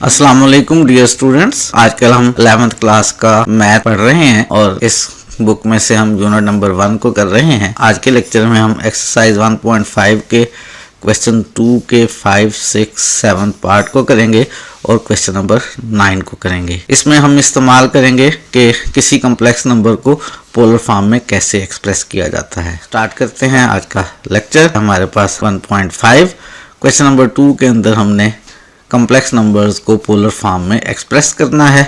अस्सलाम वालेकुम dear students. आजकल हम 11th क्लास का मैथ पढ़ रहे हैं और इस बुक में से हम यूनिट नंबर 1 को कर रहे हैं। आज के लेक्चर में हम एक्सरसाइज 1.5 के क्वेश्चन 2 के 5, 6, 7 पार्ट को करेंगे और क्वेश्चन नंबर 9 को करेंगे। इसमें हम इस्तेमाल करेंगे कि किसी कम्प्लेक्स नंबर को पोलर फॉर्म में कैसे एक्सप्रेस किया जाता है। स्टार्ट करते हैं आज का लेक्चर। हमारे पास 1.5 क्वेश्चन नंबर 2 के अंदर हमने कम्प्लेक्स नंबर्स को पोलर फॉर्म में एक्सप्रेस करना है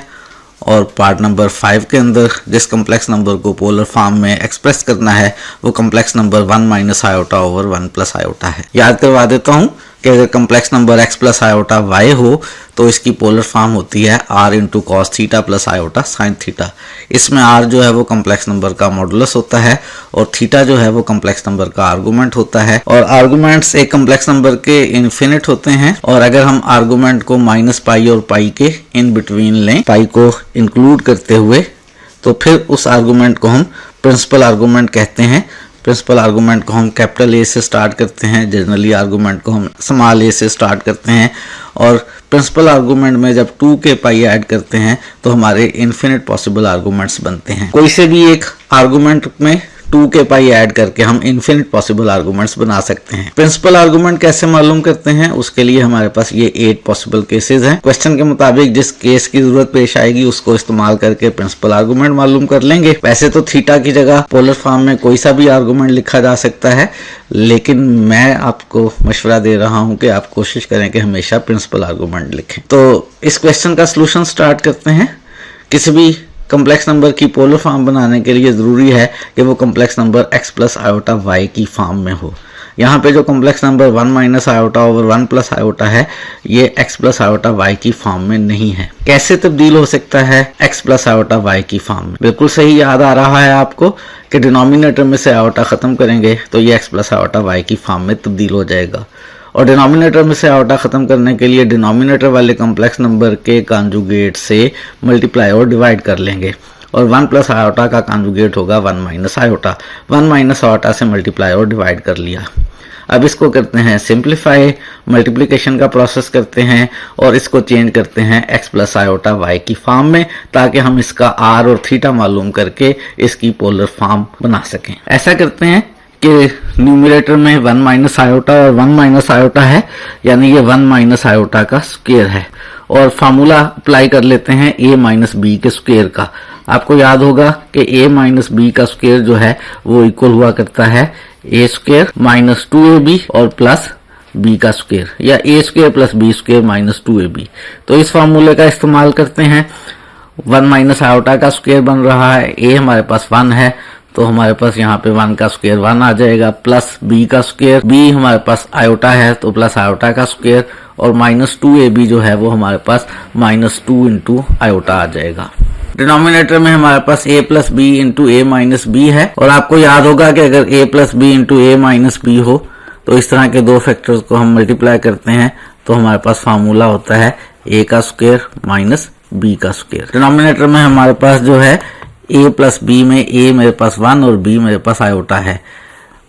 और पार्ट नंबर 5 के अंदर जिस कम्प्लेक्स नंबर को पोलर फॉर्म में एक्सप्रेस करना है वो complex number 1 minus iota over 1 plus iota है। याद करवा देता हूँ कि अगर complex number x plus iota y हो तो इसकी पोलर फॉर्म होती है r into cos theta plus iota sine theta. इसमें r जो है वो कम्प्लेक्स नंबर का मॉडुलस होता है और थीटा जो है वो कम्प्लेक्स नंबर का आर्गुमेंट होता है और आर्गुमेंट्स एक कम्प्लेक्स नंबर के इन्फिनिट होते हैं और अगर हम आर्गुमेंट को माइनस पाई और पाई के इन बिटवीन लें, पाई को इंक्लूड करते हुए, तो फिर उस आर्गुमेंट को हम प्रिंसिपल आर्गुमेंट कहते हैं। प्रिंसिपल आर्गुमेंट को हम कैपिटल ए से स्टार्ट करते हैं, जनरली आर्गुमेंट को हम स्मॉल ए से स्टार्ट करते हैं और प्रिंसिपल आर्गुमेंट में जब 2 के पाई ऐड करते हैं तो हमारे इन्फिनिट पॉसिबल आर्गुमेंट्स बनते हैं। कोई से भी एक आर्गुमेंट में 2 के पाई ऐड करके हम इन्फिनिट पॉसिबल आर्गुमेंट्स बना सकते हैं। प्रिंसिपल आर्गुमेंट कैसे मालूम करते हैं, उसके लिए हमारे पास ये 8 पॉसिबल केसेस हैं। क्वेश्चन के मुताबिक जिस केस की जरूरत पेश आएगी उसको इस्तेमाल करके प्रिंसिपल आर्गुमेंट मालूम कर लेंगे। वैसे तो थीटा की जगह पोलर फॉर्म में कोई सा भी आर्गुमेंट लिखा जा सकता है, लेकिन मैं आपको मशवरा दे रहा हूं कि आप कोशिश करें कि हमेशा प्रिंसिपल आर्गुमेंट लिखें। तो इस क्वेश्चन का सोल्यूशन स्टार्ट करते हैं। किसी भी कम्प्लेक्स नंबर की पोलर फॉर्म बनाने के लिए ज़रूरी है कि वो complex number x plus iota y की फॉर्म में हो। यहाँ पे जो complex number 1 minus iota over 1 plus iota है ये x प्लस आयोटा y की फॉर्म में नहीं है। कैसे तब्दील हो सकता है x प्लस आयोटा y की फॉर्म में? बिल्कुल सही याद आ रहा है आपको कि डिनोमिनेटर में से आयोटा ख़त्म करेंगे तो ये x प्लस आयोटा y की फॉर्म में तब्दील हो जाएगा और डिनोमिनेटर में से आयोटा ख़त्म करने के लिए डिनोमिनेटर वाले कम्प्लेक्स नंबर के कॉन्जुगेट से मल्टीप्लाई और डिवाइड कर लेंगे और 1 प्लस आयोटा का कॉन्जुगेट होगा 1 माइनस आयोटा। 1 माइनस आयोटा से मल्टीप्लाई और डिवाइड कर लिया। अब इसको करते हैं सिंप्लीफाई, मल्टीप्लिकेशन का प्रोसेस करते हैं और इसको चेंज करते हैं x प्लस आयोटा y की फॉर्म में ताकि हम इसका r और थीटा मालूम करके इसकी पोलर फॉर्म बना सकें। ऐसा करते हैं कि न्यूमरेटर में 1 माइनस आयोटा और 1 माइनस आयोटा है, यानी ये 1 माइनस आयोटा का स्क्वायर है और फार्मूला अप्लाई कर लेते हैं a माइनस बी के स्क्वायर का। आपको याद होगा कि a माइनस बी का स्क्वायर जो है वो इक्वल हुआ करता है a स्क्वायर माइनस 2ab और प्लस b का स्क्वायर या a square plus b square minus 2ab। तो इस फार्मूले का इस्तेमाल करते हैं। 1 माइनस आयोटा का स्क्वायर बन रहा है, a हमारे पास 1 है तो हमारे पास यहाँ पे 1 का स्क्वायर 1 आ जाएगा, प्लस b का स्क्वायर, b हमारे पास आयोटा है तो प्लस आयोटा का स्क्वायर और माइनस 2ab जो है वो हमारे पास माइनस 2 इंटू आयोटा आ जाएगा। डिनोमिनेटर में हमारे पास a plus b into a minus b है और आपको याद होगा कि अगर a plus b into a minus b हो तो इस तरह के दो फैक्टर्स को हम मल्टीप्लाई करते हैं तो हमारे पास फार्मूला होता है a का स्क्वायर माइनस b का स्क्वायर। डिनोमिनेटर में हमारे पास जो है a प्लस बी में a मेरे पास 1 और b मेरे पास आयोटा है,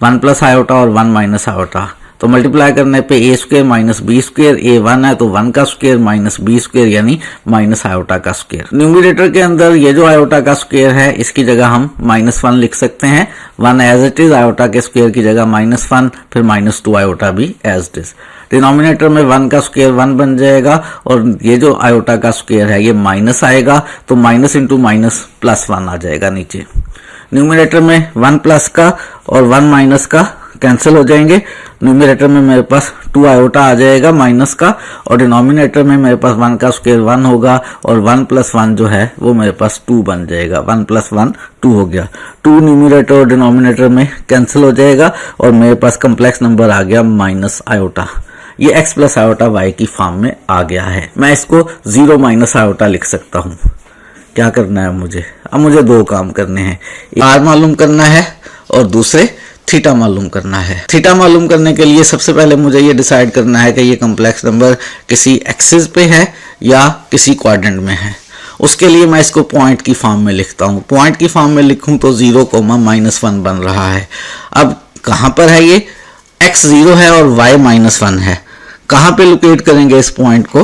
1 प्लस आयोटा और 1 माइनस आयोटा, तो मल्टीप्लाई करने पे a square minus b square, a 1 है तो 1 का स्क्वायर माइनस b स्क्वायर यानी माइनस आयोटा का स्क्वायर। न्यूमरेटर के अंदर ये जो आयोटा का स्क्वायर है इसकी जगह हम -1 लिख सकते हैं। 1 एज इट इज, आयोटा के स्क्वायर की जगह -1, फिर -2 आयोटा भी एज इट इज। डिनोमिनेटर में 1 का स्क्वायर 1 बन जाएगा और ये जो आयोटा का स्क्वायर है ये माइनस आएगा तो माइनस इंटू माइनस प्लस 1 आ जाएगा नीचे। न्यूमरेटर में 1 प्लस का और 1 माइनस का कैंसिल हो जाएंगे। न्यूमरेटर में मेरे पास 2 आयोटा आ जाएगा माइनस का और डिनोमिनेटर में मेरे पास 1 का स्क्वायर 1 होगा और 1 प्लस 1 जो है वो मेरे पास 2 बन जाएगा। 1 प्लस 1 2 हो गया। 2 न्यूमरेटर और डिनोमिनेटर में कैंसिल हो जाएगा और मेरे पास कम्प्लेक्स नंबर आ गया माइनस आयोटा। ये x प्लस आयोटा y की फॉर्म में आ गया है। मैं इसको 0 माइनस आयोटा लिख सकता हूँ। क्या करना है मुझे? अब मुझे दो काम करने हैं, r मालूम करना है और दूसरे थीटा मालूम करना है। थीटा मालूम करने के लिए सबसे पहले मुझे ये डिसाइड करना है कि ये कम्प्लेक्स नंबर किसी एक्सिस पे है या किसी क्वाड्रेंट में है। उसके लिए मैं इसको पॉइंट की फॉर्म में लिखता हूँ। पॉइंट की फॉर्म में लिखूँ तो 0, -1 बन रहा है। अब कहाँ पर है ये? x 0 है और y -1 है। कहाँ पे लोकेट करेंगे इस पॉइंट को?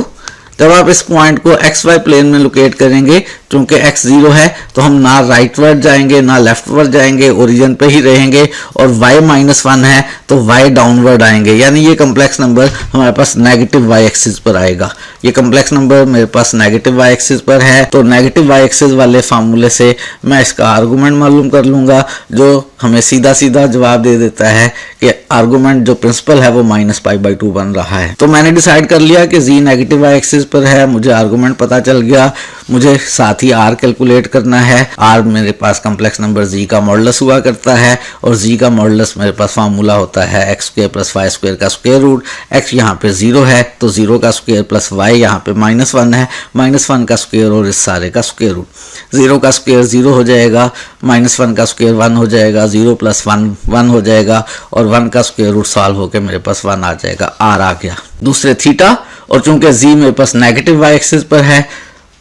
जब आप इस पॉइंट को एक्स वाई प्लेन में लोकेट करेंगे, क्योंकि x 0 है तो हम ना राइटवर्ड जाएंगे ना लेफ्टवर्ड जाएंगे, ओरिजिन पे ही रहेंगे, और y -1 है तो y डाउनवर्ड आएंगे, यानी ये कम्प्लेक्स नंबर हमारे पास नेगेटिव y एक्सिस पर आएगा। ये कम्प्लेक्स नंबर मेरे पास नेगेटिव y एक्सिस पर है, तो नेगेटिव y एक्सिस वाले फार्मूले से मैं इसका आर्गूमेंट मालूम कर लूंगा, जो हमें सीधा सीधा जवाब दे देता है कि आर्गूमेंट जो प्रिंसिपल है वो -π/2 बन रहा है। तो मैंने डिसाइड कर लिया कि z नेगेटिव y एक्सिस पर है, मुझे आर्गूमेंट पता चल गया, मुझे साथ ही r कैलकुलेट करना है। r मेरे पास कम्प्लेक्स नंबर z का मॉडुलस हुआ करता है, और z का मॉडुलस मेरे पास फार्मूला होता है x² + y² का स्क्वायर रूट। x यहाँ पे 0 है तो 0 का स्क्वायर प्लस y यहाँ पे -1 है, -1 का स्क्वायर और इस सारे का स्क्वायर रूट। 0 का स्क्वायर 0 हो जाएगा, -1 का स्क्वायर 1 हो जाएगा, 0 + 1 1 हो जाएगा, और 1 का स्क्वायर रूट सॉल्व होकर मेरे पास 1 आ जाएगा, r आ गया। दूसरे थीटा, और चूंकि z मेरे पास नेगेटिव y एक्सिस पर है,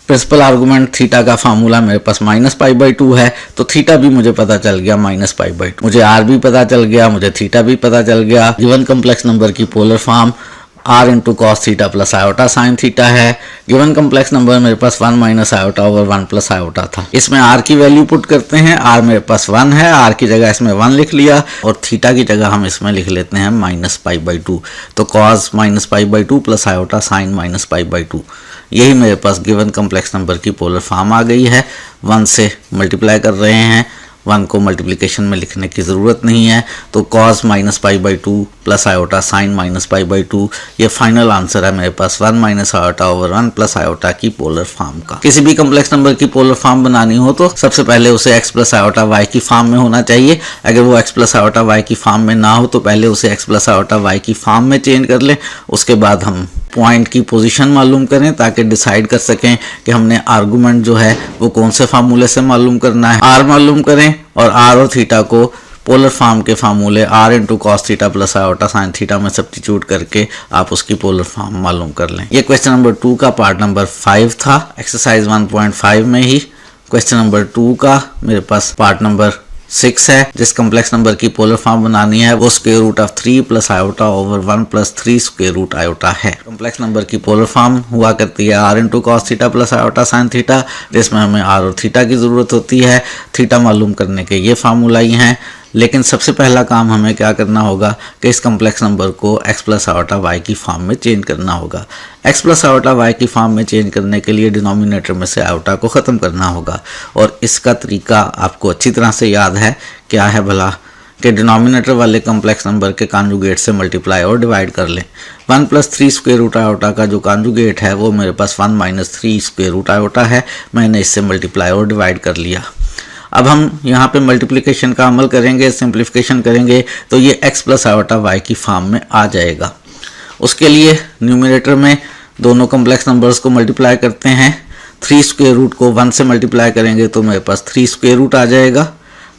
प्रिंसिपल आर्गूमेंट थीटा का फार्मूला मेरे पास -π/2 है, तो थीटा भी मुझे पता चल गया -π/2। मुझे r भी पता चल गया, मुझे थीटा भी पता चल गया। गिवन कम्प्लेक्स नंबर की polar form r × cos theta + iota sin theta है। गिवन कम्प्लेक्स नंबर मेरे पास 1 - आयोटा / 1 + आयोटा था। इसमें r की वैल्यू पुट करते हैं, r मेरे पास 1 है, r की जगह इसमें 1 लिख लिया, और थीटा की जगह हम इसमें लिख लेते हैं -π/2। तो cos -π/2 + आयोटा sin -π/2, यही मेरे पास गिवन कम्प्लेक्स नंबर की पोलर फॉर्म आ गई है। 1 से मल्टीप्लाई कर रहे हैं, 1 को मल्टीप्लिकेशन में लिखने की ज़रूरत नहीं है, तो cos -π/2 + आयोटा sin -π/2, ये फाइनल आंसर है मेरे पास 1 - आयोटा / 1 + आयोटा की पोलर फॉर्म का। किसी भी कम्प्लेक्स नंबर की पोलर फॉर्म बनानी हो तो सबसे पहले उसे x + आयोटा y की फॉर्म में होना चाहिए। अगर वो x + आयोटा y की फॉर्म में ना हो तो पहले उसे x + आयोटा y की फॉर्म में चेंज कर लें, उसके बाद हम पॉइंट की पोजीशन मालूम करें ताकि डिसाइड कर सकें कि हमने आर्गूमेंट जो है वो कौन से फार्मूले से मालूम करना है। r मालूम करें, और r और थीटा को पोलर फॉर्म के फार्मूले r × cos theta + iota sin theta में सब्स्टिट्यूट करके आप उसकी पोलर फॉर्म मालूम कर लें। ये क्वेश्चन नंबर 2 का पार्ट नंबर 5 था, एक्सरसाइज 1.5 में ही। क्वेश्चन नंबर 2 का मेरे पास पार्ट नंबर 6 है। जिस कम्प्लेक्स नंबर की पोलर फॉर्म बनानी है वो √3 + आयोटा / 1 + 3 √ आयोटा है। कम्प्लेक्स नंबर की पोलर फॉर्म हुआ करती है r × cos theta + iota sin theta, जिसमें हमें r और थीटा की ज़रूरत होती है। थीटा मालूम करने के ये फार्मूला ही हैं, लेकिन सबसे पहला काम हमें क्या करना होगा कि इस कम्प्लेक्स नंबर को x + आयोटा y की फॉर्म में चेंज करना होगा। x + आयोटा y की फॉर्म में चेंज करने के लिए डिनोमिनेटर में से आयोटा को ख़त्म करना होगा, और इसका तरीका आपको अच्छी तरह से याद है। क्या है भला कि डिनोमिनेटर वाले कम्प्लेक्स नंबर के कॉन्जुगेट से मल्टीप्लाई और डिवाइड कर लें। 1 + 3 √ आयोटा का जो कॉन्जुगेट है वो मेरे पास 1 - 3 √ आयोटा है, मैंने इससे मल्टीप्लाई और डिवाइड कर लिया। अब हम यहाँ पे मल्टीप्लिकेशन का अमल करेंगे, सिंप्लीफिकेशन करेंगे, तो ये x + आयोटा y की फॉर्म में आ जाएगा। उसके लिए न्यूमरेटर में दोनों कम्प्लेक्स नंबर्स को मल्टीप्लाई करते हैं। 3 को 1 से मल्टीप्लाई करेंगे तो मेरे पास 3 आ जाएगा।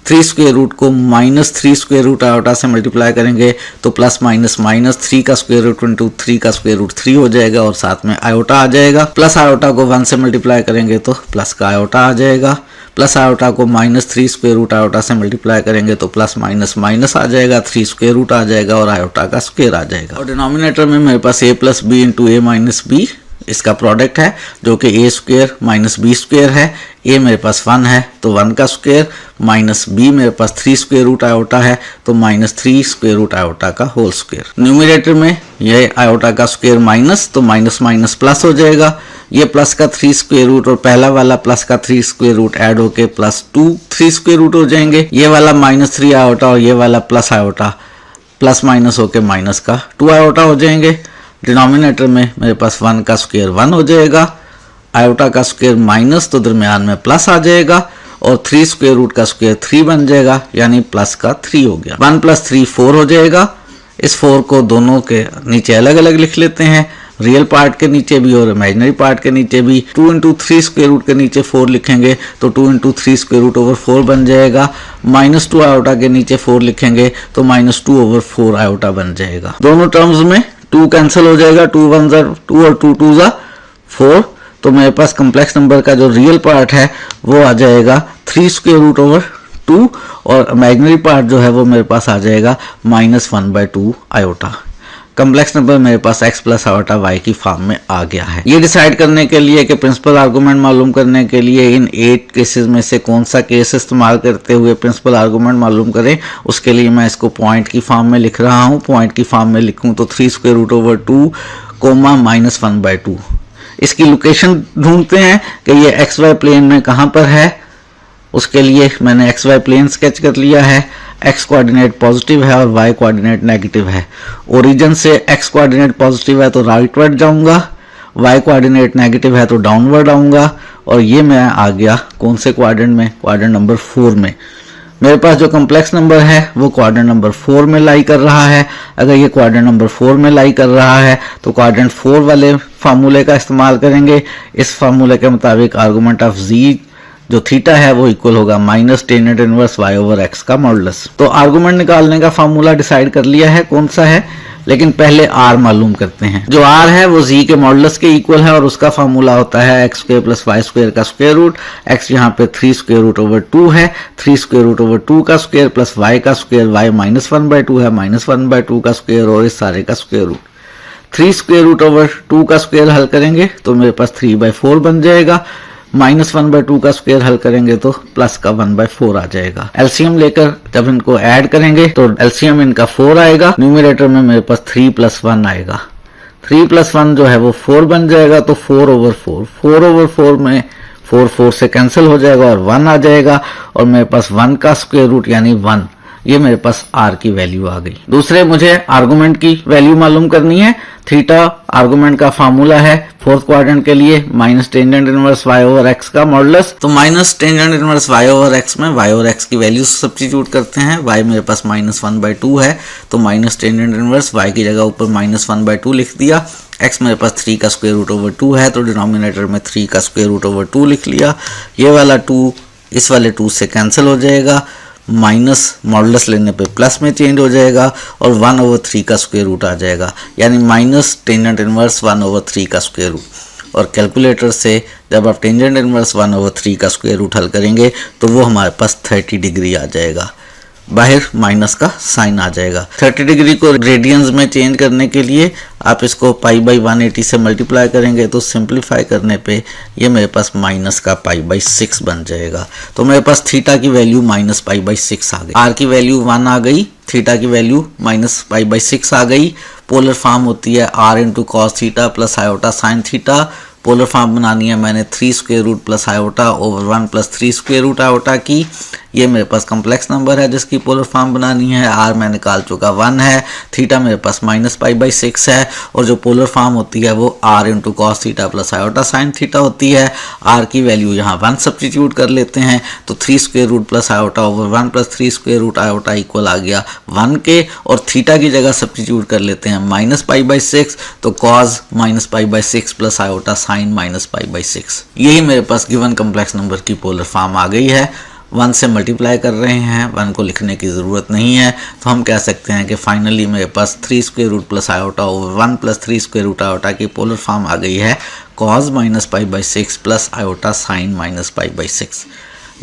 3 को -3 आयोटा से मल्टीप्लाई करेंगे तो प्लस माइनस -3 का स्क्वायर रूट इंटू 3 का स्क्वायर रूट 3 हो जाएगा, और साथ में आयोटा आ जाएगा। प्लस आयोटा को 1 से मल्टीप्लाई करेंगे तो प्लस का आयोटा आ जाएगा। प्लस आयोटा को -3 आयोटा से मल्टीप्लाई करेंगे तो प्लस माइनस माइनस आ जाएगा, 3 आ जाएगा, और आयोटा का स्क्वायर आ जाएगा। और डिनोमिनेटर में मेरे पास a + b into a - b इसका प्रोडक्ट है, जो कि a² - b² है। a मेरे पास 1 है तो 1 का स्क्वायर, माइनस b मेरे पास 3 आयोटा है तो -3 आयोटा का होल स्क्वायर। न्यूमरेटर में ये आयोटा का स्क्वायर माइनस, तो माइनस माइनस प्लस हो जाएगा। ये प्लस का 3 और पहला वाला प्लस का 3 ऐड होके प्लस 2 3 हो जाएंगे। ये वाला -3 आयोटा और ये वाला प्लस आयोटा प्लस माइनस होके माइनस का 2 आयोटा हो जाएंगे। डिनोमिनेटर में मेरे पास 1 का स्क्वायर 1 हो जाएगा, आयोटा का स्क्वायर माइनस, तो दरमियान में प्लस आ जाएगा, और 3 का स्क्वायर 3 बन जाएगा, यानी प्लस का 3 हो गया। 1 + 3 4 हो जाएगा। इस 4 को दोनों के नीचे अलग अलग लिख लेते हैं, रियल पार्ट के नीचे भी और इमेजिनरी पार्ट के नीचे भी। 2 × 3 स्क्वायर रूट के नीचे 4 लिखेंगे तो 2 × 3 स्क्वायर रूट ओवर 4 बन जाएगा। -2 आयोटा के नीचे 4 लिखेंगे तो -2 ओवर 4 आयोटा बन जाएगा। दोनों टर्म्स में 2 कैंसिल हो जाएगा, 2 × 1 = 2 और 2 × 2 = 4। तो मेरे पास कम्प्लेक्स नंबर का जो रियल पार्ट है वो आ जाएगा 3 स्क्वायर रूट ओवर 2, और इमेजिनरी पार्ट जो है वो मेरे पास आ जाएगा -1/2 आयोटा। कम्प्लेक्स नंबर मेरे पास x प्लस आयोटा y की फॉर्म में आ गया है। ये डिसाइड करने के लिए कि प्रिंसिपल आर्गुमेंट मालूम करने के लिए इन 8 केसेस में से कौन सा केस इस्तेमाल करते हुए प्रिंसिपल आर्गुमेंट मालूम करें, उसके लिए मैं इसको पॉइंट की फॉर्म में लिख रहा हूँ। पॉइंट की फॉर्म में लिखूँ तो 3 स्क्वायर रूट ओवर 2 कोमा -1/2। इसकी लोकेशन ढूंढते हैं कि ये एक्स वाई प्लेन में कहाँ पर है। उसके लिए मैंने एक्स वाई प्लेन स्केच कर लिया है। एक्स कोऑर्डिनेट पॉजिटिव है और वाई कोऑर्डिनेट नेगेटिव है। ओरिजिन से एक्स कोऑर्डिनेट पॉजिटिव है तो राइटवर्ड जाऊंगा, वाई कोऑर्डिनेट नेगेटिव है तो डाउनवर्ड आऊंगा, और ये मैं आ गया कौन से क्वाड्रेंट में, क्वाड्रेंट नंबर 4 में। मेरे पास जो कम्प्लेक्स नंबर है वो क्वाड्रेंट नंबर 4 में लाई कर रहा है। अगर ये क्वाड्रेंट नंबर 4 में लाई कर रहा है तो क्वाड्रेंट 4 वाले फार्मूले का इस्तेमाल करेंगे। इस फार्मूले के मुताबिक आर्गुमेंट ऑफ जी जो थीटा है वो इक्वल होगा minus tangent inverse y over x का मॉडुलस। तो आर्गुमेंट निकालने का फार्मूला डिसाइड कर लिया है कौन सा है, लेकिन पहले आर मालूम करते हैं। जो आर है वो जी के मॉडुलस के इक्वल है और उसका फार्मूला होता है x square plus y square का स्क्वायर रूट। एक्स यहाँ पे 3 स्क्वायर रूट ओवर 2 है, 3 स्क्वायर रूट ओवर 2 का स्क्वायर प्लस वाई का स्क्वायर, वाई -1/2 है, -1/2 का स्क्वायर और इस सारे का square root. 3 square root over 2 का स्क्वायर हल करेंगे तो मेरे पास 3/4 बन जाएगा। -1/2 का स्क्वायर हल करेंगे तो प्लस का 1/4 आ जाएगा। एलसीएम लेकर जब इनको ऐड करेंगे तो एलसीएम इनका 4 आएगा। न्यूमरेटर में मेरे पास 3 + 1 आएगा। 3 + 1 जो है वो 4 बन जाएगा तो 4/4। 4/4 में 4 से कैंसिल हो जाएगा और 1 आ जाएगा और मेरे पास 1 का स्क्वायर रूट यानी 1। ये मेरे पास आर की वैल्यू आ गई। दूसरे मुझे आर्गुमेंट की वैल्यू मालूम करनी है। थीटा आर्गुमेंट का फार्मूला है फोर्थ क्वाड्रेंट के लिए minus tangent inverse y over x का मॉडुलस। तो minus tangent inverse y over x में वाई ओवर एक्स की वैल्यू सब्स्टिट्यूट करते हैं। वाई मेरे पास -1/2 है तो माइनस टेंजेंट इनवर्स वाई की जगह ऊपर -1/2 लिख दिया। एक्स मेरे पास 3 का स्क्वायर रूट ओवर 2 है तो डिनोमिनेटर में 3 का स्क्वायर रूट ओवर 2 लिख लिया। ये वाला 2 इस वाले 2 से कैंसिल हो जाएगा, माइनस मॉडुलस लेने पे प्लस में चेंज हो जाएगा और 1/3 का स्क्वायर रूट आ जाएगा, यानी माइनस टेंजेंट इनवर्स 1/3 का स्क्वायर रूट। और कैलकुलेटर से जब आप टेंजेंट इनवर्स 1/3 का स्क्वायर रूट हल करेंगे तो वो हमारे पास 30 डिग्री आ जाएगा। बाहर माइनस का साइन आ जाएगा। 30 डिग्री को रेडियंस में चेंज करने के लिए आप इसको π/180 से मल्टीप्लाई करेंगे तो सिंप्लीफाई करने पे ये मेरे पास माइनस का π/6 बन जाएगा। तो मेरे पास थीटा की वैल्यू -π/6 आ गई, आर की वैल्यू 1 आ गई, थीटा की वैल्यू -π/6 आ गई। पोलर फॉर्म होती है r into cos theta plus iota sine theta. Polar form बनानी है मैंने 3 square root plus iota over 1 + 3 square root iota की। ये मेरे पास कम्प्लेक्स नंबर है जिसकी पोलर फॉर्म बनानी है। आर मैं निकाल चुका 1 है, थीटा मेरे पास -π/6 है और जो पोलर फॉर्म होती है वो r into cos theta plus iota sine theta होती है। r की वैल्यू यहाँ 1 सब्स्टिट्यूट कर लेते हैं तो 3 square root plus iota over 1 + 3 square root iota equal आ गया 1 के, और थीटा की जगह सब्स्टिट्यूट कर लेते हैं -π/6 तो कॉस -π/6 प्लस आयोटा साइन -π/6। यही मेरे पास गिवन कम्प्लेक्स नंबर की पोलर फॉर्म आ गई है। 1 से मल्टीप्लाई कर रहे हैं, 1 को लिखने की ज़रूरत नहीं है, तो हम कह सकते हैं कि फाइनली मेरे पास 3 square root plus iota over 1 + 3 square root iota की पोलर फॉर्म आ गई है कॉस -π/6 प्लस आयोटा साइन -π/6।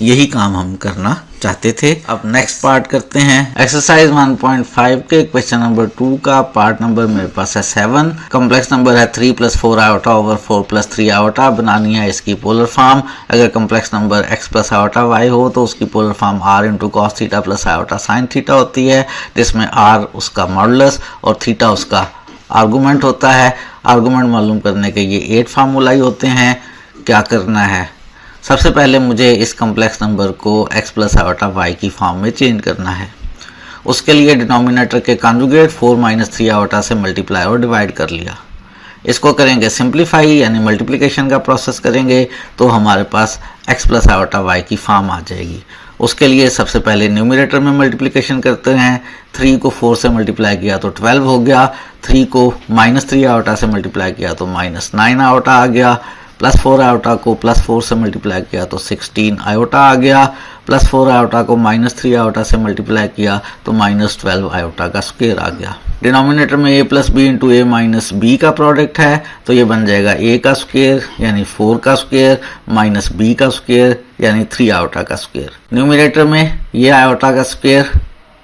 यही काम हम करना चाहते थे। अब नेक्स्ट पार्ट करते हैं एक्सरसाइज 1.5 के क्वेश्चन नंबर 2 का। पार्ट नंबर मेरे पास है 7। कम्प्लेक्स नंबर है 3 + 4 आयोटा ओवर 4 + 3 आयोटा। बनानी है इसकी पोलर फॉर्म। अगर complex number x + iota y हो तो उसकी polar form r into cos theta plus iota sine theta होती है, जिसमें r उसका मॉडुलस और थीटा उसका आर्गूमेंट होता है। आर्गूमेंट मालूम करने के ये 8 फार्मूला ही होते हैं। क्या करना है, सबसे पहले मुझे इस कम्प्लेक्स नंबर को x + आयोटा y की फॉर्म में चेंज करना है। उसके लिए डिनोमिनेटर के कॉन्जुगेट 4 - 3 आयोटा से मल्टीप्लाई और डिवाइड कर लिया। इसको करेंगे सिंप्लीफाई यानी मल्टीप्लिकेशन का प्रोसेस करेंगे तो हमारे पास x + आयोटा y की फॉर्म आ जाएगी। उसके लिए सबसे पहले न्यूमरेटर में मल्टीप्लिकेशन करते हैं। 3 को 4 से मल्टीप्लाई किया तो 12 हो गया, 3 को -3 आयोटा से मल्टीप्लाई किया तो -9 आयोटा आ गया, +4 आयोटा को +4 से मल्टीप्लाई किया तो 16 आयोटा आ गया, +4 आयोटा को -3 आयोटा से मल्टीप्लाई किया तो -12 आयोटा का स्क्वायर आ गया। डिनोमिनेटर में a + b into a - b का प्रोडक्ट है तो ये बन जाएगा a का स्क्वायर यानी 4 का स्क्वायर माइनस b का स्क्वायर यानी 3 आयोटा का स्क्वायर। न्यूमरेटर में ये आयोटा का स्क्वायर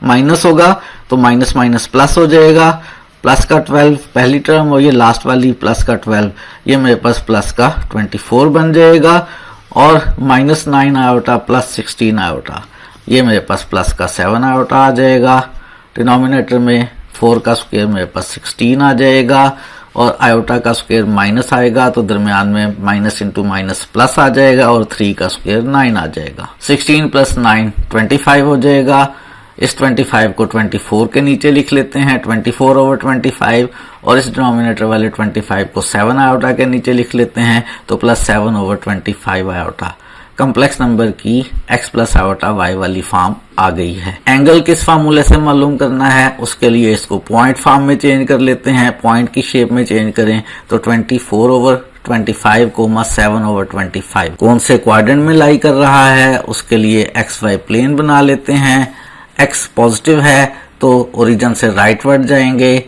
माइनस होगा तो माइनस माइनस प्लस हो जाएगा प्लस का 12 पहली टर्म और ये लास्ट वाली प्लस का 12, ये मेरे पास प्लस का 24 बन जाएगा। और -9 आयोटा प्लस 16 आयोटा, ये मेरे पास प्लस का 7 आयोटा आ जाएगा। डिनोमिनेटर में 4 का स्क्वायर मेरे पास 16 आ जाएगा और आयोटा का स्क्वायर माइनस आएगा तो दरमियान में माइनस इंटू माइनस प्लस आ जाएगा और 3 का स्क्वायर 9 आ जाएगा। 16 प्लस 9 25 हो जाएगा। इस 25 को 24 के नीचे लिख लेते हैं, 24/25, और इस डिनोमिनेटर वाले 25 को 7 आयोटा के नीचे लिख लेते हैं तो प्लस 7/25 आयोटा। कम्प्लेक्स नंबर की x प्लस आयोटा y वाली फॉर्म आ गई है। एंगल किस फार्मूले से मालूम करना है, उसके लिए इसको पॉइंट फॉर्म में चेंज कर लेते हैं। पॉइंट की शेप में चेंज करें तो 24/25 कोमा 7/25 कौन से क्वाड्रेंट में लाई कर रहा है, उसके लिए XY प्लेन बना लेते हैं। x पॉजिटिव है तो ओरिजिन से राइटवर्ड जाएंगे,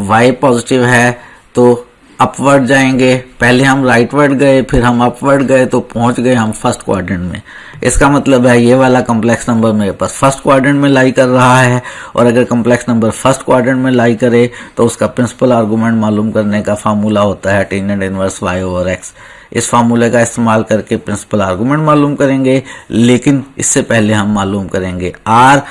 y पॉजिटिव है तो अपवर्ड जाएंगे। पहले हम राइटवर्ड गए फिर हम अपवर्ड गए तो पहुंच गए हम फर्स्ट क्वाड्रेंट में। इसका मतलब है ये वाला कम्प्लेक्स नंबर मेरे पास फर्स्ट क्वाड्रेंट में लाई कर रहा है, और अगर कम्प्लेक्स नंबर फर्स्ट क्वाड्रेंट में लाई करे तो उसका प्रिंसिपल आर्गुमेंट मालूम करने का फार्मूला होता है टेंजेंट इनवर्स y/x। इस फार्मूले का इस्तेमाल करके प्रिंसिपल आर्गुमेंट मालूम करेंगे, लेकिन इससे पहले हम मालूम करेंगे r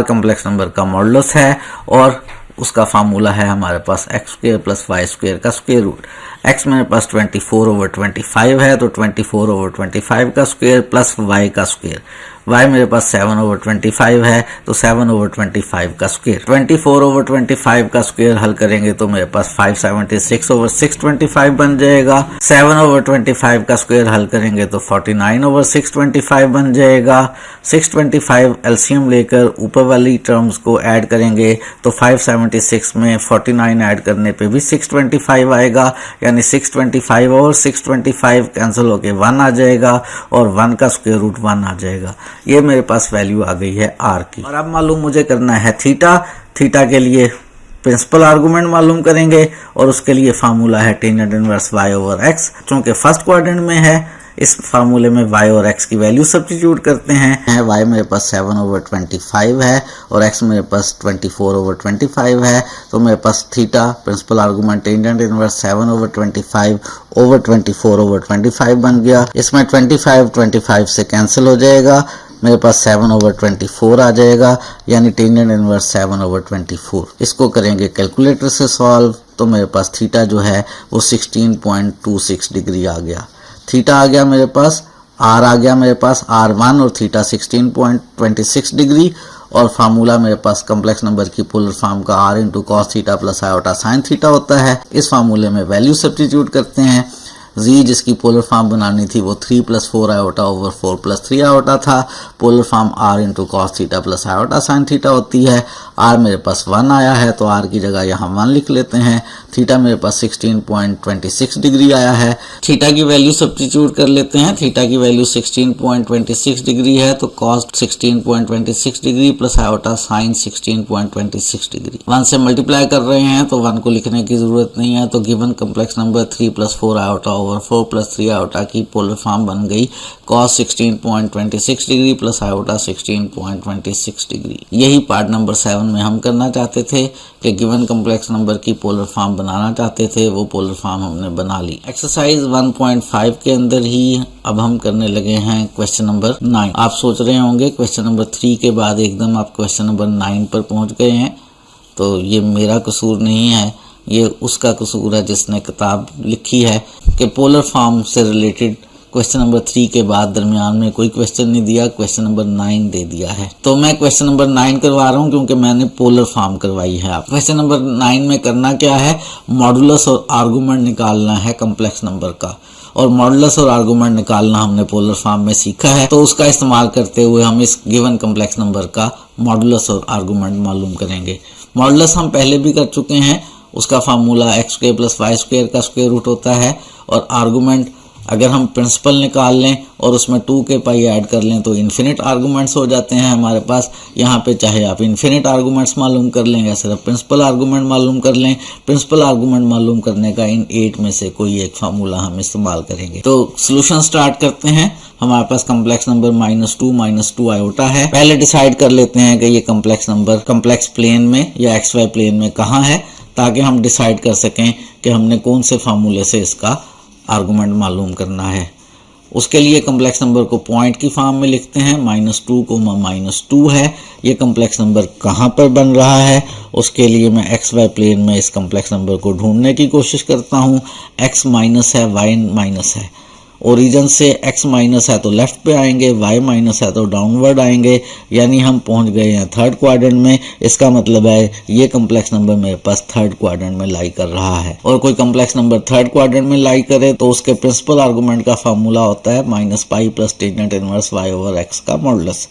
कम्प्लेक्स नंबर का मॉडुलस है और उसका फार्मूला है हमारे पास x² प्लस y² का स्क्वायर रूट। x मेरे पास 24/25 है तो 24/25 का स्क्वायर प्लस y का स्क्वायर। y मेरे पास 7/25 है तो 7/25 का स्क्वायर। 24/25 का स्क्वायर हल करेंगे तो मेरे पास 576/625 बन जाएगा। 7/25 का स्क्वायर हल करेंगे तो 49/625 बन जाएगा। 625 एलसीएम लेकर ऊपर वाली टर्म्स को ऐड करेंगे तो 576 में 49 ऐड करने पे भी 625 आएगा, यानी 625 और 625 कैंसिल होके 1 आ जाएगा और 1 का स्क्वायर रूट 1 आ जाएगा। ये मेरे पास वैल्यू आ गई है r की। और अब मालूम मुझे करना है थीटा। थीटा के लिए प्रिंसिपल आर्गुमेंट मालूम करेंगे और उसके लिए फार्मूला है टेंजेंट इनवर्स y/x। चूंकि फर्स्ट क्वाड्रेंट में है, इस फार्मूले में y और x की वैल्यू सब्स्टिट्यूट करते हैं। y मेरे पास 7/25 है और x मेरे पास 24/25 है, तो मेरे पास theta principal argument tangent inverse 7/25/24/25 बन गया। इसमें 25 से कैंसिल हो जाएगा, मेरे पास 7/24 आ जाएगा, यानी टेंजेंट इनवर्स 7/24। इसको करेंगे कैलकुलेटर से सॉल्व तो मेरे पास थीटा जो है वो 16.26 डिग्री आ गया। थीटा आ गया मेरे पास, r आ गया मेरे पास r1 और थीटा 16.26 डिग्री। और फार्मूला मेरे पास कम्प्लेक्स नंबर की पोलर फॉर्म का r into cos theta plus iota sine theta होता है। इस फार्मूले में वैल्यू सब्स्टिट्यूट करते हैं। z जिसकी पोलर फॉर्म बनानी थी वो 3 + 4 आयोटा ओवर 4 + 3 आयोटा था। Polar form r into cos theta plus iota sine theta होती है। r मेरे पास 1 आया है तो r की जगह यहाँ 1 लिख लेते हैं। थीटा मेरे पास 16.26 डिग्री आया है। थीटा की वैल्यू सब्स्टिट्यूट कर लेते हैं। थीटा की वैल्यू 16.26 डिग्री है तो cos 16.26 degree plus iota sign 16.26 degree. 1 से मल्टीप्लाई कर रहे हैं तो 1 को लिखने की जरूरत नहीं है, तो given complex number 3 + 4 iota over 4 + 3 iota की पोलर फॉर्म बन गई cos 16.26 degree plus iota 16.26 degree. यही पार्ट नंबर 7 में हम करना चाहते थे कि गिवन कम्प्लेक्स नंबर की पोलर फॉर्म बनाना चाहते थे, वो पोलर फॉर्म हमने बना ली। एक्सरसाइज 1.5 के अंदर ही अब हम करने लगे हैं क्वेश्चन नंबर 9। आप सोच रहे होंगे क्वेश्चन नंबर 3 के बाद एकदम आप क्वेश्चन नंबर 9 पर पहुंच गए हैं, तो ये मेरा कसूर नहीं है, ये उसका कसूर है जिसने किताब लिखी है कि पोलर फॉर्म से रिलेटेड क्वेश्चन नंबर 3 के बाद दरमियान में कोई क्वेश्चन नहीं दिया, क्वेश्चन नंबर 9 दे दिया है। तो मैं क्वेश्चन नंबर 9 करवा रहा हूं क्योंकि मैंने पोलर फॉर्म करवाई है। आप क्वेश्चन नंबर 9 में करना क्या है, मॉडुलस और आर्गुमेंट निकालना है कम्प्लेक्स नंबर का, और मॉडुलस और आर्गुमेंट निकालना हमने पोलर फॉर्म में सीखा है, तो उसका इस्तेमाल करते हुए हम इस गिवन कम्प्लेक्स नंबर का मॉडुलस और आर्गुमेंट मालूम करेंगे। मॉडुलस हम पहले भी कर चुके हैं, उसका फार्मूला x² प्लस y² का स्क्वायर रूट होता है, और आर्गुमेंट अगर हम प्रिंसिपल निकाल लें और उसमें 2 के पाई ऐड कर लें तो इन्फिनिट आर्गुमेंट्स हो जाते हैं हमारे पास। यहाँ पे चाहे आप इन्फिनिट आर्गुमेंट्स मालूम कर लें या सिर्फ प्रिंसिपल आर्गुमेंट मालूम कर लें, प्रिंसिपल आर्गुमेंट मालूम करने का इन 8 में से कोई एक फार्मूला हम इस्तेमाल करेंगे। तो सोल्यूशन स्टार्ट करते हैं। हमारे पास कम्प्लेक्स नंबर -2 आयोटा है। पहले डिसाइड कर लेते हैं कि ये कम्प्लेक्स नंबर कम्प्लेक्स प्लेन में या XY प्लेन में कहाँ है। ताकि हम डिसाइड कर सकें कि हमने कौन से फार्मूले से इसका आर्गूमेंट मालूम करना है। उसके लिए कम्प्लेक्स नंबर को पॉइंट की फॉर्म में लिखते हैं, -2 -2 है। ये कम्प्लेक्स नंबर कहाँ पर बन रहा है, उसके लिए मैं एक्स वाई प्लेन में इस कम्प्लेक्स नंबर को ढूंढने की कोशिश करता हूँ। एक्स माइनस है, वाई माइनस है। ओरिजिन से x माइनस है तो लेफ्ट पे आएंगे, y माइनस है तो डाउनवर्ड आएंगे, यानी हम पहुंच गए हैं थर्ड क्वाड्रेंट में। इसका मतलब है ये कम्प्लेक्स नंबर मेरे पास थर्ड क्वाड्रेंट में लाई कर रहा है। और कोई कम्प्लेक्स नंबर थर्ड क्वाड्रेंट में लाई करे तो उसके प्रिंसिपल आर्गूमेंट का फार्मूला होता है -pi plus tangent inverse y over x का मॉडुलस।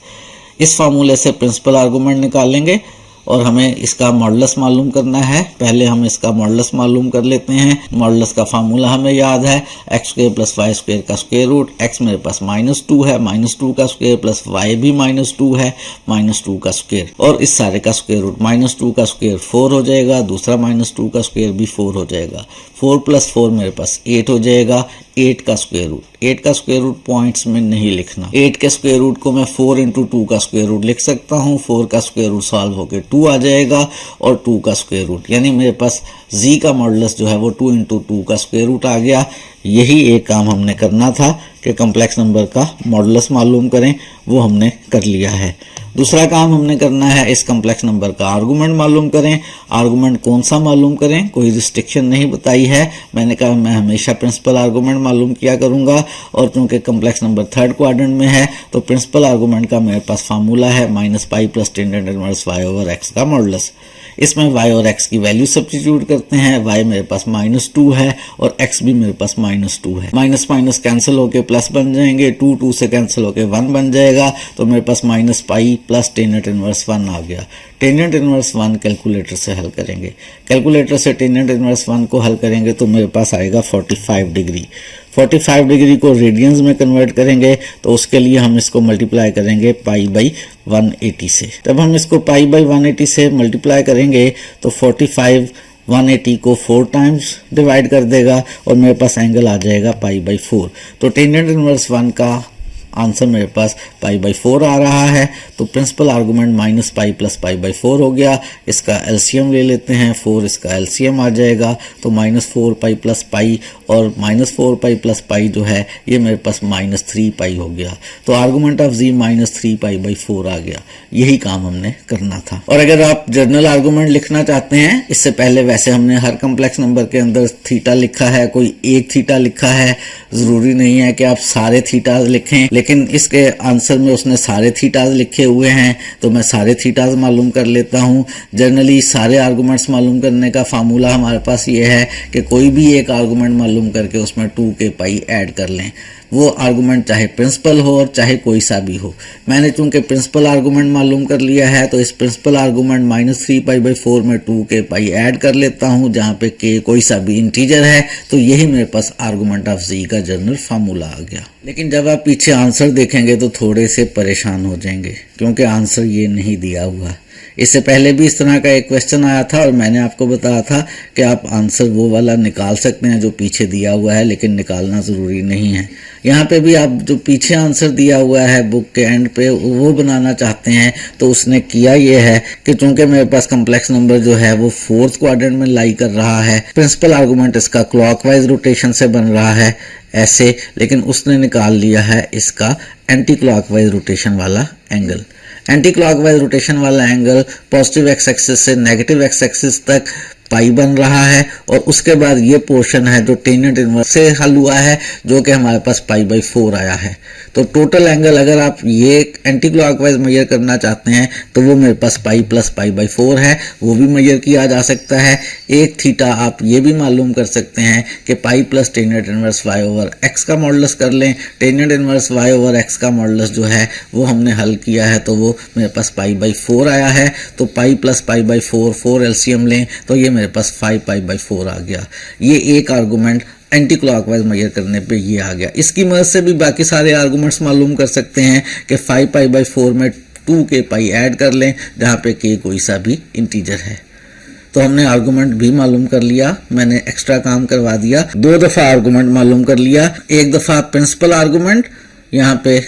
इस फार्मूले से प्रिंसिपल आर्गूमेंट निकालेंगे और हमें इसका मॉडुलस मालूम करना है। पहले हम इसका मॉडुलस मालूम कर लेते हैं। मॉडुलस का फार्मूला हमें याद है, x² प्लस वाई स्क्वायर का स्क्वायर रूट। x मेरे पास -2 है, -2 का स्क्वायर प्लस y भी -2 है, -2 का स्क्वायर, और इस सारे का स्क्वायर रूट। -2 का स्क्वायर 4 हो जाएगा, दूसरा -2 का स्क्वायर भी 4 हो जाएगा। 4 प्लस 4 मेरे पास 8 हो जाएगा। 8 का स्क्वायर रूट, 8 का स्क्वायर रूट पॉइंट्स में नहीं लिखना। 8 के स्क्वायर रूट को मैं 4 × 2 का स्क्वायर रूट लिख सकता हूँ। 4 का स्क्वायर रूट सॉल्व होकर 2 आ जाएगा और 2 का स्क्वायर रूट, यानी मेरे पास z का मॉडुलस जो है वो 2 × 2 का स्क्वायर रूट आ गया। यही एक काम हमने करना था कि कम्प्लेक्स नंबर का मॉडुलस मालूम करें, वो हमने कर लिया है। दूसरा काम हमने करना है इस कम्प्लेक्स नंबर का आर्गूमेंट मालूम करें। आर्गूमेंट कौन सा मालूम करें, कोई रिस्ट्रिक्शन नहीं बताई है। मैंने कहा मैं हमेशा प्रिंसिपल आर्गूमेंट मालूम किया करूंगा, और क्योंकि कम्प्लेक्स नंबर थर्ड क्वाड्रेंट में है तो प्रिंसिपल आर्गूमेंट का मेरे पास फार्मूला है -pi plus tangent inverse y over x का मॉडुलस। इसमें y और x की वैल्यू सब्स्टिट्यूट करते हैं। y मेरे पास -2 है और x भी मेरे पास -2 है। माइनस माइनस कैंसिल होके प्लस बन जाएंगे, 2 से कैंसिल होके 1 बन जाएगा, तो मेरे पास -पाई प्लस टेंजेंट इनवर्स 1 आ गया। टेंजेंट इनवर्स 1 कैलकुलेटर से हल करेंगे। कैलकुलेटर से टेंजेंट इनवर्स 1 को हल करेंगे तो मेरे पास आएगा 45 डिग्री। 45 डिग्री को रेडियंस में कन्वर्ट करेंगे तो उसके लिए हम इसको मल्टीप्लाई करेंगे π/180 से। जब हम इसको π/180 से मल्टीप्लाई करेंगे तो 45 180 को 4 टाइम्स डिवाइड कर देगा और मेरे पास एंगल आ जाएगा π/4। तो टेंजेंट इनवर्स 1 का आंसर मेरे पास π/4 आ रहा है। तो प्रिंसिपल आर्गूमेंट -पाई प्लस π/4 हो गया। इसका एलसीएम ले लेते हैं, 4 इसका एलसीएम आ जाएगा, तो -4 पाई प्लस पाई, और -4 पाई प्लस पाई जो है ये मेरे पास -3 पाई हो गया। तो आर्गूमेंट ऑफ z -3 π/4 आ गया। यही काम हमने करना था। और अगर आप जर्नल आर्गूमेंट लिखना चाहते हैं, इससे पहले वैसे हमने हर कम्प्लेक्स नंबर के अंदर थीटा लिखा है, कोई एक थीटा लिखा है, जरूरी नहीं है कि आप सारे थीटाज लिखें, लेकिन इसके आंसर में उसने सारे थीटाज लिखे हुए हैं तो मैं सारे थीटाज मालूम कर लेता हूं। जनरली सारे आर्गूमेंट्स मालूम करने का फार्मूला हमारे पास ये है कि कोई भी एक आर्गूमेंट मालूम करके उसमें 2 के पाई ऐड कर लें। वो आर्गूमेंट चाहे प्रिंसिपल हो और चाहे कोई सा भी हो। मैंने चूंकि प्रिंसिपल आर्गूमेंट मालूम कर लिया है तो इस प्रिंसिपल आर्गूमेंट -3 π/4 में 2 के पाई ऐड कर लेता हूं, जहां पे k कोई सा भी इंटीजर है। तो यही मेरे पास आर्गूमेंट ऑफ z का जनरल फार्मूला आ गया। लेकिन जब आप पीछे आंसर देखेंगे तो थोड़े से परेशान हो जाएंगे, क्योंकि आंसर ये नहीं दिया हुआ। इससे पहले भी इस तरह का एक क्वेश्चन आया था और मैंने आपको बताया था कि आप आंसर वो वाला निकाल सकते हैं जो पीछे दिया हुआ है, लेकिन निकालना ज़रूरी नहीं है। यहाँ पे भी आप जो पीछे आंसर दिया हुआ है बुक के एंड पे वो बनाना चाहते हैं तो उसने किया ये है कि चूंकि मेरे पास कम्प्लेक्स नंबर जो है वो 4th क्वाड्रेंट में लाई कर रहा है, प्रिंसिपल आर्गूमेंट इसका क्लॉकवाइज रोटेशन से बन रहा है ऐसे, लेकिन उसने निकाल लिया है इसका एंटी क्लॉकवाइज रोटेशन वाला एंगल। एंटी क्लॉकवाइज रोटेशन वाला एंगल पॉजिटिव एक्स एक्सिस से नेगेटिव एक्स एक्सिस तक पाई बन रहा है, और उसके बाद ये पोर्शन है जो टेंजेंट इनवर्स से हल हुआ है, जो कि हमारे पास π/4 आया है। तो टोटल एंगल अगर आप ये एंटी क्लॉकवाइज मेजर करना चाहते हैं तो वो मेरे पास पाई प्लस π/4 है, वो भी मेजर किया जा सकता है। एक थीटा आप ये भी मालूम कर सकते हैं कि pi plus tangent inverse y over x का मॉडुलस कर लें। Tangent inverse y over x का मॉडुलस जो है वो हमने हल किया है तो वो मेरे पास π/4 आया है। तो पाई प्लस π/4 4 एलसीएम लें तो ये मेरे पास 5 π/4 आ गया। ये एक आर्गूमेंट एंटी क्लॉकवाइज मेजर करने पे ये आ गया। इसकी मदद से भी बाकी सारे आर्गूमेंट्स मालूम कर सकते हैं कि 5 π/4 में 2 के पाई ऐड कर लें, जहाँ पे k कोई सा भी इंटीजर है। तो हमने आर्गूमेंट भी मालूम कर लिया, मैंने एक्स्ट्रा काम करवा दिया। 2 दफ़ा आर्गूमेंट मालूम कर लिया, एक दफ़ा प्रिंसिपल आर्गूमेंट यहाँ पे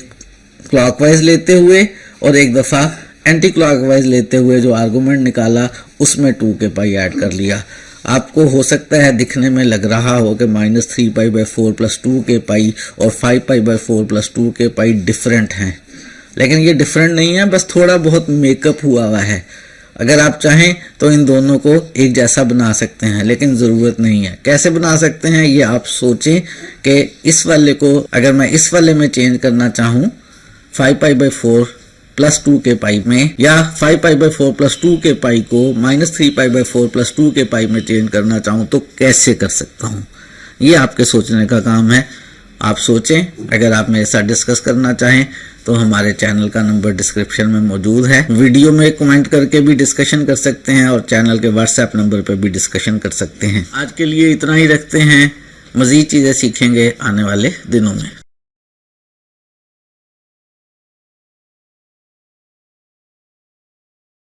क्लॉकवाइज लेते हुए और एक दफ़ा एंटी क्लॉकवाइज लेते हुए जो आर्गूमेंट निकाला उसमें 2 के पाई ऐड कर लिया। आपको हो सकता है दिखने में लग रहा हो कि -3π/4 + 2 के पाई और 5π/4 + 2 के पाई डिफरेंट हैं, लेकिन ये डिफरेंट नहीं है, बस थोड़ा बहुत मेकअप हुआ है। अगर आप चाहें तो इन दोनों को एक जैसा बना सकते हैं, लेकिन ज़रूरत नहीं है। कैसे बना सकते हैं ये आप सोचें कि इस वाले को अगर मैं इस वाले में चेंज करना चाहूँ 5π/4 + 2 के पाई में, या 5π/4 + 2 के पाई को -3π/4 + 2 के पाई में चेंज करना चाहूँ तो कैसे कर सकता हूँ, ये आपके सोचने का काम है। आप सोचें। अगर आप मेरे साथ डिस्कस करना चाहें तो हमारे चैनल का नंबर डिस्क्रिप्शन में मौजूद है। वीडियो में कमेंट करके भी डिस्कशन कर सकते हैं और चैनल के व्हाट्सएप नंबर पर भी डिस्कशन कर सकते हैं। आज के लिए इतना ही रखते हैं, मज़ीद चीज़ें सीखेंगे आने वाले दिनों में।